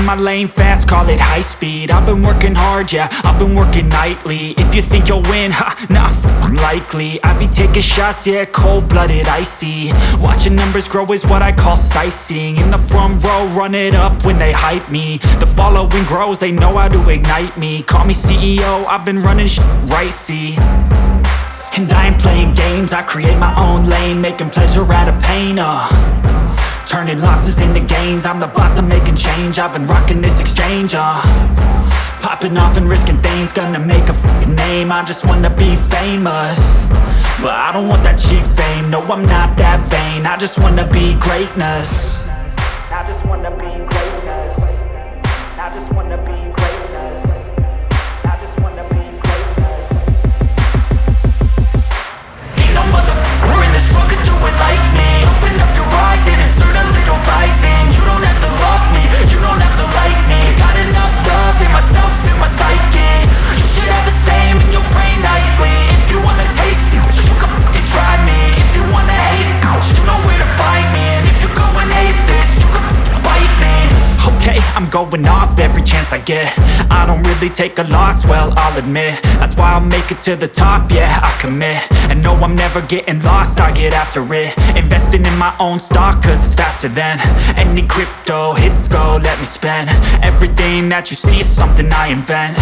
my lane fast, call it high speed. I've been working hard, yeah, I've been working nightly. If you think you'll win, ha, not likely. I be taking shots, yeah, cold-blooded, icy. Watching numbers grow is what I call sightseeing. In the front row, run it up when they hype me. The following grows, they know how to ignite me. Call me CEO, I've been running right, see. And I ain't playing games, I create my own lane, making pleasure out of pain, turning losses into gains. I'm the boss, I'm making change. I've been rocking this exchange, popping off and risking things. Gonna make a f***ing name. I just wanna be famous, but I don't want that cheap fame. No, I'm not that vain. I just wanna be greatness. I just wanna be greatness. I just wanna be greatness. I just wanna be greatness. Ain't no motherfucker in this world could do it like me. Open up your eyes and insert a little rising. You don't have to love me, you don't have to like me. Got enough love in myself, in my psyche. You should have the same in your brain nightly. If you wanna taste me, you can fucking try me. If you wanna hate me, you know where to find me. And if you go and hate this, you can fucking bite me. Okay, I'm going off every chance I get. I don't really take a loss, well, I'll admit. That's why I'll make it to the top, yeah, I commit. And no, I'm never getting lost, I get after it. Investing in my own stock, cause it's faster than any crypto hits go, let me spend. Everything that you see is something I invent.